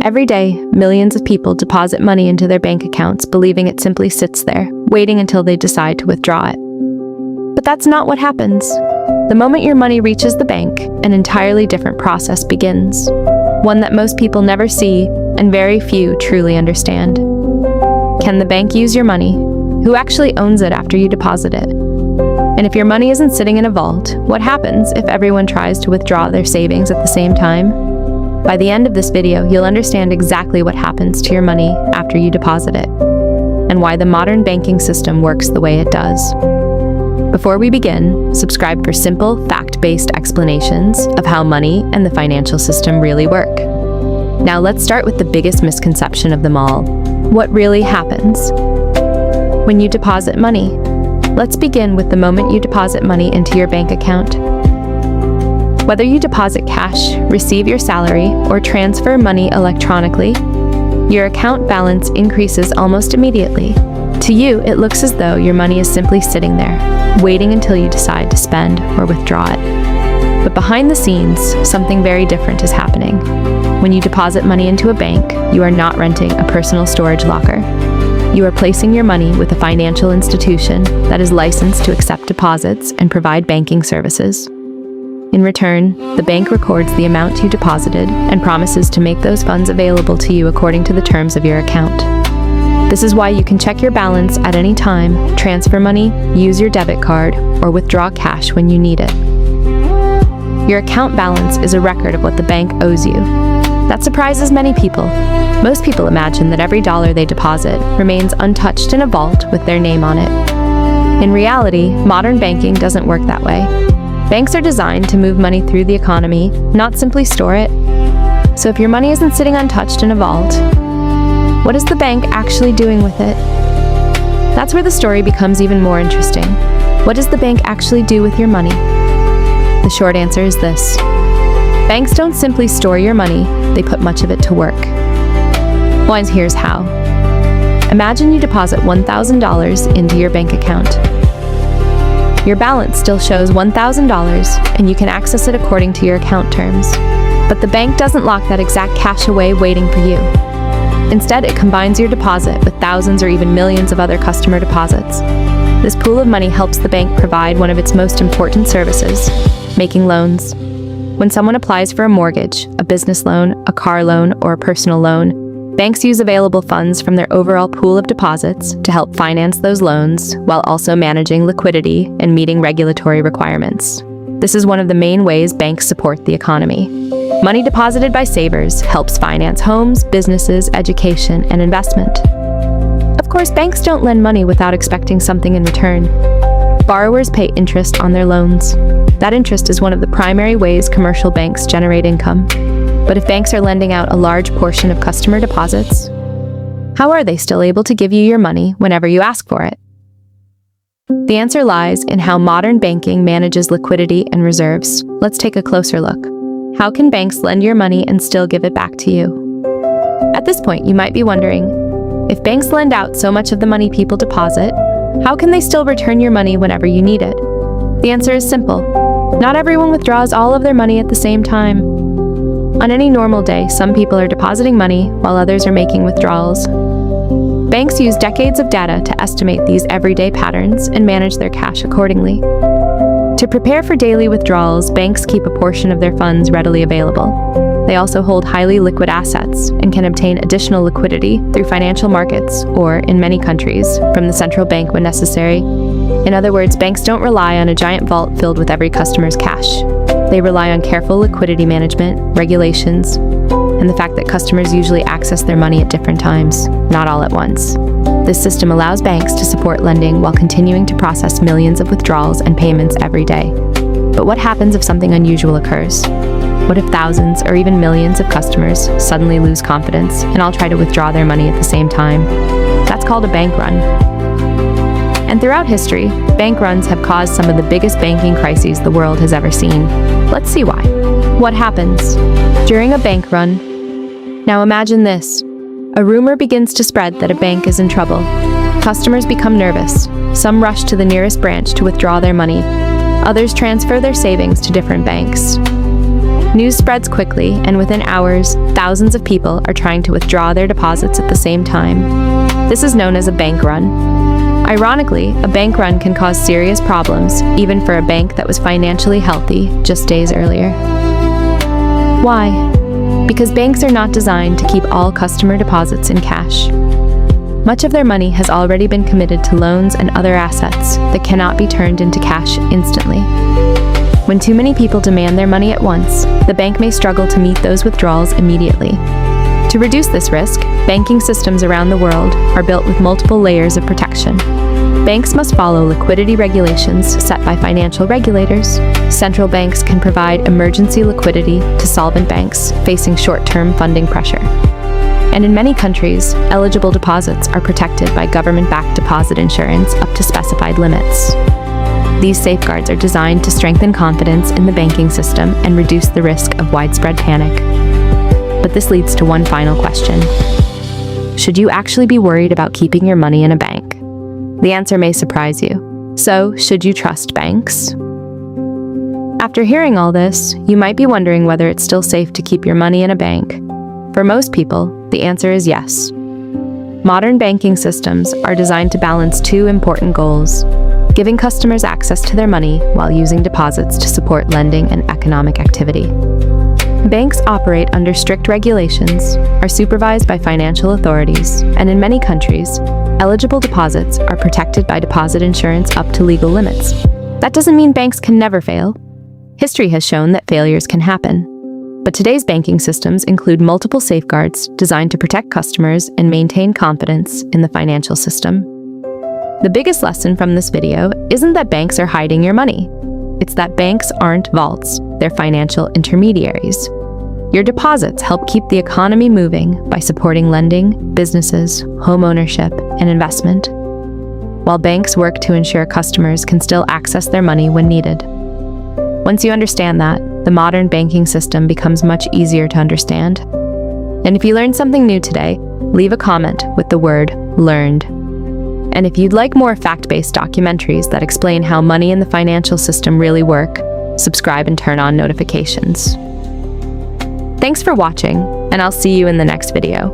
Every day, millions of people deposit money into their bank accounts, believing it simply sits there, waiting until they decide to withdraw it. But that's not what happens. The moment your money reaches the bank, an entirely different process begins. One that most people never see and very few truly understand. Can the bank use your money? Who actually owns it after you deposit it? And if your money isn't sitting in a vault, what happens if everyone tries to withdraw their savings at the same time? By the end of this video, you'll understand exactly what happens to your money after you deposit it, and why the modern banking system works the way it does. Before we begin, subscribe for simple, fact-based explanations of how money and the financial system really work. Now let's start with the biggest misconception of them all. What really happens when you deposit money? Let's begin with the moment you deposit money into your bank account. Whether you deposit cash, receive your salary, or transfer money electronically, your account balance increases almost immediately. To you, it looks as though your money is simply sitting there, waiting until you decide to spend or withdraw it. But behind the scenes, something very different is happening. When you deposit money into a bank, you are not renting a personal storage locker. You are placing your money with a financial institution that is licensed to accept deposits and provide banking services. In return, the bank records the amount you deposited and promises to make those funds available to you according to the terms of your account. This is why you can check your balance at any time, transfer money, use your debit card, or withdraw cash when you need it. Your account balance is a record of what the bank owes you. That surprises many people. Most people imagine that every dollar they deposit remains untouched in a vault with their name on it. In reality, modern banking doesn't work that way. Banks are designed to move money through the economy, not simply store it. So if your money isn't sitting untouched in a vault, what is the bank actually doing with it? That's where the story becomes even more interesting. What does the bank actually do with your money? The short answer is this. Banks don't simply store your money, they put much of it to work. Well, here's how. Imagine you deposit $1,000 into your bank account. Your balance still shows $1,000, and you can access it according to your account terms. But the bank doesn't lock that exact cash away waiting for you. Instead, it combines your deposit with thousands or even millions of other customer deposits. This pool of money helps the bank provide one of its most important services, making loans. When someone applies for a mortgage, a business loan, a car loan, or a personal loan, banks use available funds from their overall pool of deposits to help finance those loans while also managing liquidity and meeting regulatory requirements. This is one of the main ways banks support the economy. Money deposited by savers helps finance homes, businesses, education, and investment. Of course, banks don't lend money without expecting something in return. Borrowers pay interest on their loans. That interest is one of the primary ways commercial banks generate income. But if banks are lending out a large portion of customer deposits, how are they still able to give you your money whenever you ask for it? The answer lies in how modern banking manages liquidity and reserves. Let's take a closer look. How can banks lend your money and still give it back to you? At this point, you might be wondering, if banks lend out so much of the money people deposit, how can they still return your money whenever you need it? The answer is simple. Not everyone withdraws all of their money at the same time. On any normal day, some people are depositing money while others are making withdrawals. Banks use decades of data to estimate these everyday patterns and manage their cash accordingly. To prepare for daily withdrawals, banks keep a portion of their funds readily available. They also hold highly liquid assets and can obtain additional liquidity through financial markets or, in many countries, from the central bank when necessary. In other words, banks don't rely on a giant vault filled with every customer's cash. They rely on careful liquidity management, regulations, and the fact that customers usually access their money at different times, not all at once. This system allows banks to support lending while continuing to process millions of withdrawals and payments every day. But what happens if something unusual occurs? What if thousands or even millions of customers suddenly lose confidence and all try to withdraw their money at the same time? That's called a bank run. And throughout history, bank runs have caused some of the biggest banking crises the world has ever seen. Let's see why. What happens during a bank run? Now imagine this. A rumor begins to spread that a bank is in trouble. Customers become nervous. Some rush to the nearest branch to withdraw their money. Others transfer their savings to different banks. News spreads quickly, and within hours, thousands of people are trying to withdraw their deposits at the same time. This is known as a bank run. Ironically, a bank run can cause serious problems, even for a bank that was financially healthy just days earlier. Why? Because banks are not designed to keep all customer deposits in cash. Much of their money has already been committed to loans and other assets that cannot be turned into cash instantly. When too many people demand their money at once, the bank may struggle to meet those withdrawals immediately. To reduce this risk, banking systems around the world are built with multiple layers of protection. Banks must follow liquidity regulations set by financial regulators. Central banks can provide emergency liquidity to solvent banks facing short-term funding pressure. And in many countries, eligible deposits are protected by government-backed deposit insurance up to specified limits. These safeguards are designed to strengthen confidence in the banking system and reduce the risk of widespread panic. But this leads to one final question. Should you actually be worried about keeping your money in a bank? The answer may surprise you. So, should you trust banks? After hearing all this, you might be wondering whether it's still safe to keep your money in a bank. For most people, the answer is yes. Modern banking systems are designed to balance two important goals: giving customers access to their money while using deposits to support lending and economic activity. Banks operate under strict regulations, are supervised by financial authorities, and in many countries, eligible deposits are protected by deposit insurance up to legal limits. That doesn't mean banks can never fail. History has shown that failures can happen. But today's banking systems include multiple safeguards designed to protect customers and maintain confidence in the financial system. The biggest lesson from this video isn't that banks are hiding your money. It's that banks aren't vaults, they're financial intermediaries. Your deposits help keep the economy moving by supporting lending, businesses, home ownership, and investment, while banks work to ensure customers can still access their money when needed. Once you understand that, the modern banking system becomes much easier to understand. And if you learned something new today, leave a comment with the word "learned." And if you'd like more fact-based documentaries that explain how money and the financial system really work, subscribe and turn on notifications. Thanks for watching, and I'll see you in the next video.